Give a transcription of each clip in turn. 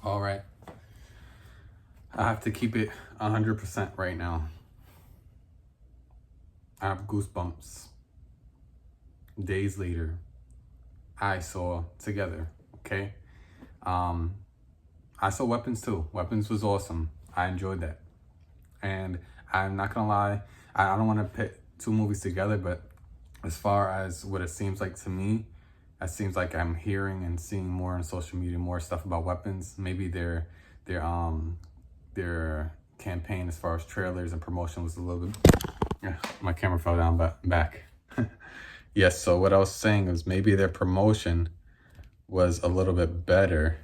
All right. I have to keep it 100% right now. I have goosebumps. Days later, I saw Together. Okay. Um, I saw Weapons too. Weapons was awesome. I enjoyed that. And I'm not gonna lie, I don't want to pit two movies together, but as far as what it seems like to me, it seems like I'm hearing and seeing more on social media, more stuff about Weapons. Maybe their their campaign as far as trailers and promotion was a little bit. Yeah, my camera fell down, but I'm back. Yes. So what I was saying is maybe their promotion was a little bit better,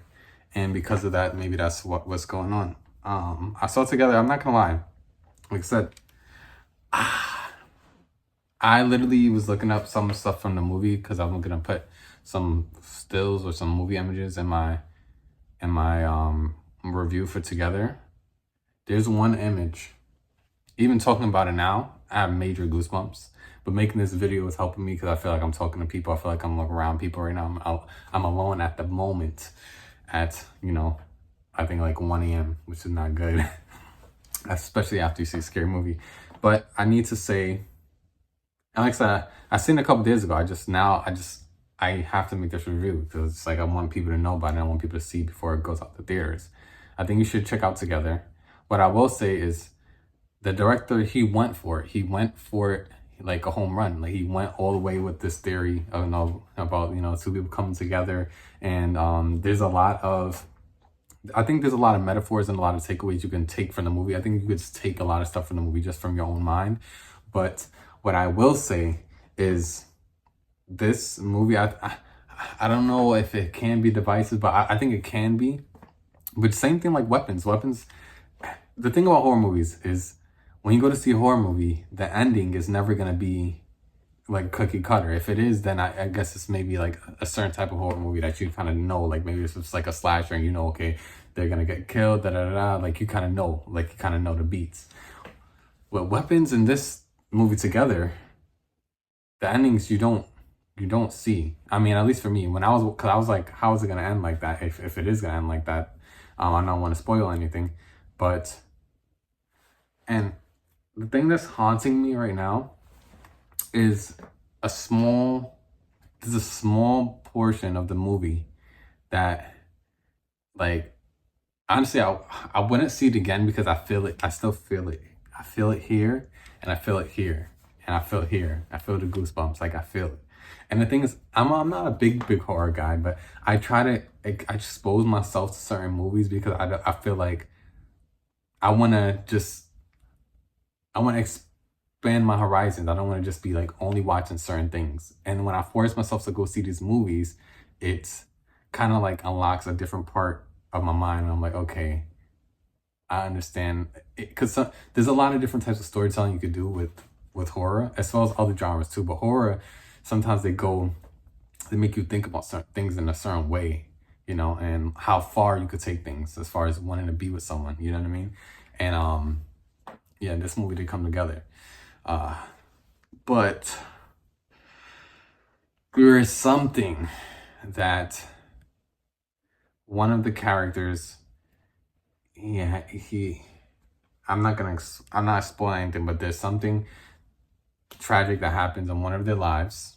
and because of that, maybe that's what's going on. I saw Together. I'm not gonna lie. Like I said, I literally was looking up some stuff from the movie because I'm gonna put some stills or some movie images in my review for Together. There's one image. Even talking about it now, I have major goosebumps. But making this video is helping me because I feel like I'm talking to people. I feel like I'm around people right now. I'm alone at the moment at, I think like 1 a.m., which is not good, especially after you see a scary movie. But I need to say, and like I said, I seen it a couple days ago. I have to make this review because it's like I want people to know about it. I want people to see before it goes out to theaters. I think you should check out Together. What I will say is the director, he went for it. He went for it like a home run. Like he went all the way with this theory of about two people coming together. And I think there's a lot of metaphors and a lot of takeaways you can take from the movie. I think you could just take a lot of stuff from the movie just from your own mind. But what I will say is this movie, I don't know if it can be divisive, but I think it can be. But same thing like Weapons. The thing about horror movies is when you go to see a horror movie, the ending is never going to be like cookie cutter. If it is, then I guess it's maybe like a certain type of horror movie that you kind of know, like maybe it's just like a slasher and okay, they're going to get killed, like you kind of know the beats. With Weapons and this movie Together, the endings you don't see. I mean, at least for me, because I was like, how is it going to end like that? If it is going to end like that, I don't want to spoil anything, and the thing that's haunting me right now is there's a small portion of the movie that, like, honestly, I wouldn't see it again because I feel it. I still feel it. I feel it here, and I feel it here, and I feel it here. I feel the goosebumps. Like I feel it. And the thing is, I'm not a big horror guy, but I try to I expose myself to certain movies because I feel like I want to expand my horizons. I don't want to just be like only watching certain things. And when I force myself to go see these movies, it's kind of like unlocks a different part of my mind. And I'm like, okay, I understand. Because there's a lot of different types of storytelling you could do with horror, as well as other genres too. But horror, sometimes they make you think about certain things in a certain way, and how far you could take things as far as wanting to be with someone, you know what I mean? And yeah, this movie did come together. But there is something that one of the characters, I'm not spoiling anything, but there's something tragic that happens in one of their lives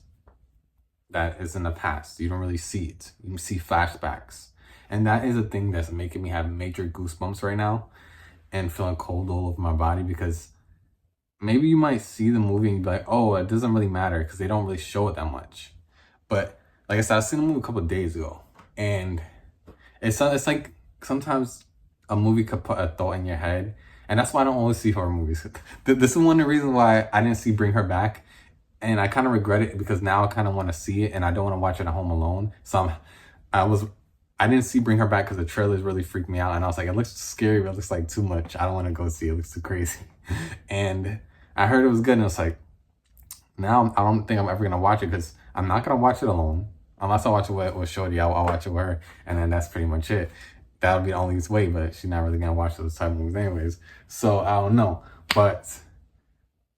that is in the past. You don't really see it. You see flashbacks. And that is a thing that's making me have major goosebumps right now and feeling cold all over my body because maybe you might see the movie and be like, oh, it doesn't really matter because they don't really show it that much. But like I said, I seen the movie a couple of days ago, and it's like sometimes a movie could put a thought in your head, and that's why I don't always see horror movies. This is one of the reasons why I didn't see Bring Her Back, and I kind of regret it because now I kind of want to see it, and I don't want to watch it at home alone. So I didn't see Bring Her Back because the trailers really freaked me out, and I was like, it looks scary, but it looks like too much. I don't want to go see it. It looks too crazy. And I heard it was good, and it's like, now I don't think I'm ever gonna watch it because I'm not gonna watch it alone. Unless I watch it with Shorty, I'll watch it with her, and then that's pretty much it. That'll be the only way, but she's not really gonna watch those type of movies anyways. So I don't know. But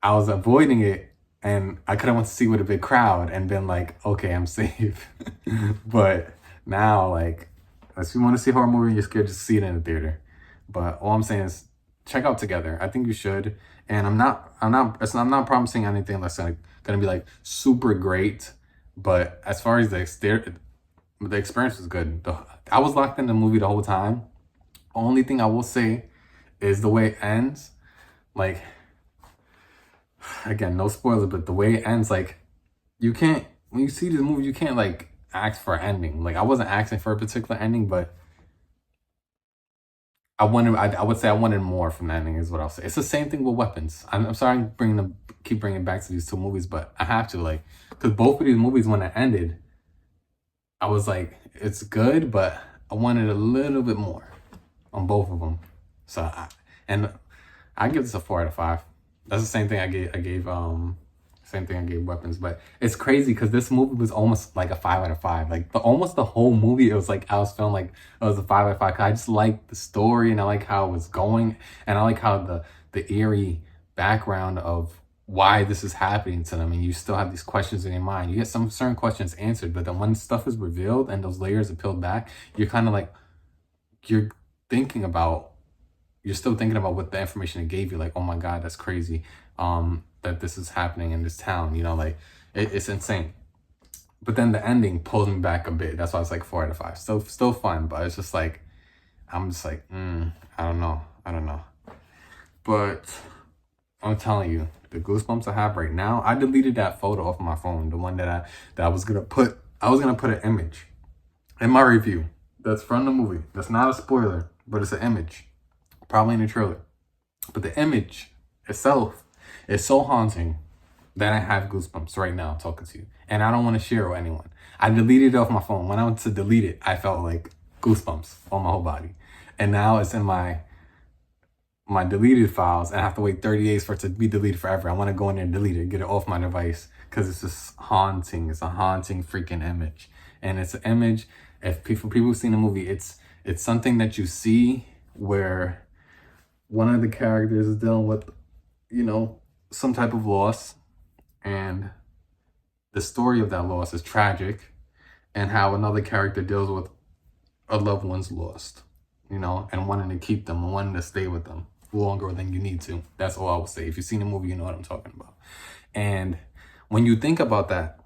I was avoiding it, and I could have went to see with a big crowd and been like, okay, I'm safe. But now, like, If you want to see a horror movie and you're scared, just see it in the theater. But all I'm saying is check out Together. I think you should. And I'm not promising anything that's gonna be like super great. But as far as the experience was good. I was locked in the movie the whole time. Only thing I will say is the way it ends. Like, again, no spoilers, but the way it ends, like, you can't, when you see this movie, you can't like ask for an ending. Like, I wasn't asking for a particular ending, but I would say I wanted more from the ending is what I'll say. It's the same thing with Weapons. I'm sorry I'm keep bringing it back to these two movies, but I have to, like, because both of these movies, when it ended, I was like, it's good, but I wanted a little bit more on both of them. So I give this a 4 out of 5. That's the same thing I gave same thing I gave Weapons. But it's crazy because this movie was almost like a 5 out of 5. Like almost the whole movie, it was like I was feeling like it was a 5 out of 5. 'Cause I just like the story and I like how it was going, and I like how the eerie background of why this is happening to them, and you still have these questions in your mind. You get some certain questions answered, but then when stuff is revealed and those layers are peeled back, you're kind of like, you're thinking about, you're still thinking about what the information it gave you. Like, oh my God, that's crazy. That this is happening in this town, you know, like it's insane. But then the ending pulls me back a bit. That's why it's like 4 out of 5. Still fun, but it's just like, I'm just like, I don't know. But I'm telling you, the goosebumps I have right now, I deleted that photo off my phone. The one that I was gonna put an image in my review that's from the movie. That's not a spoiler, but it's an image, probably in the trailer. But the image itself is so haunting that I have goosebumps right now talking to you. And I don't want to share it with anyone. I deleted it off my phone. When I went to delete it, I felt like goosebumps on my whole body. And now it's in my deleted files, and I have to wait 30 days for it to be deleted forever. I want to go in there and delete it, get it off my device, because it's just haunting. It's a haunting freaking image. And it's an image, if people who've seen the movie, it's something that you see where one of the characters is dealing with, you know, some type of loss, and the story of that loss is tragic, and how another character deals with a loved one's lost, you know, and wanting to keep them and wanting to stay with them longer than you need to. That's all I would say. If you've seen the movie, you know what I'm talking about. And when you think about that,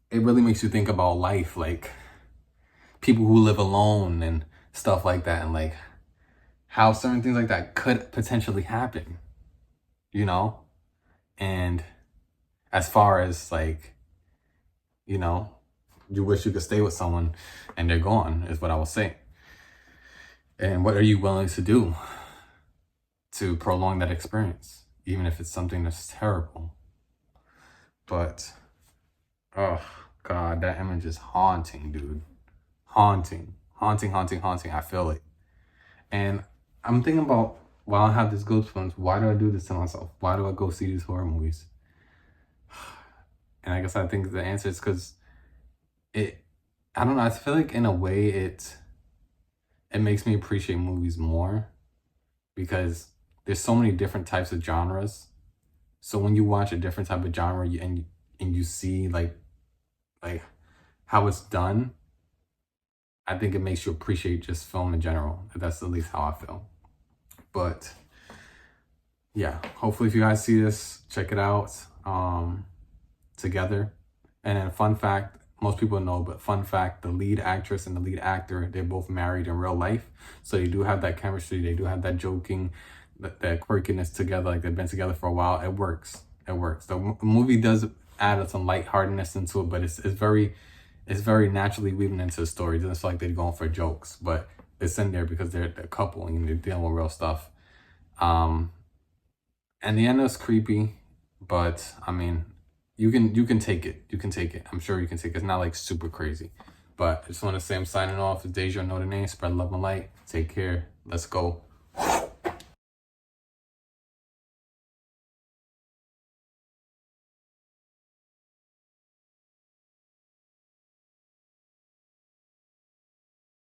it really makes you think about life, like people who live alone and stuff like that, and like how certain things like that could potentially happen, you know? And as far as like, you know, you wish you could stay with someone and they're gone, is what I will say. And what are you willing to do to prolong that experience, even if it's something that's terrible? But, oh God, that image is haunting, dude. Haunting. I feel it. And I'm thinking about, while I have this goosebumps, why do I do this to myself? Why do I go see these horror movies? And I guess I think the answer is because I don't know, I feel like in a way it makes me appreciate movies more, because there's so many different types of genres. So when you watch a different type of genre and you see like how it's done, I think it makes you appreciate just film in general. That's at least how I feel. But yeah, hopefully if you guys see this, check it out. Together. And then fun fact, most people know, but fun fact, the lead actress and the lead actor, they're both married in real life. So they do have that chemistry. They do have that joking, that quirkiness together. Like they've been together for a while. It works. The movie does add some lightheartedness into it, but it's very naturally weaving into the story. It doesn't feel like they're going for jokes, but it's in there because they're a couple and they're dealing with real stuff. And the end is creepy, but I mean, you can take it. I'm sure you can take it. It's not like super crazy. But I just want to say I'm signing off. It's Deja, know the name. Spread love and light. Take care. Let's go.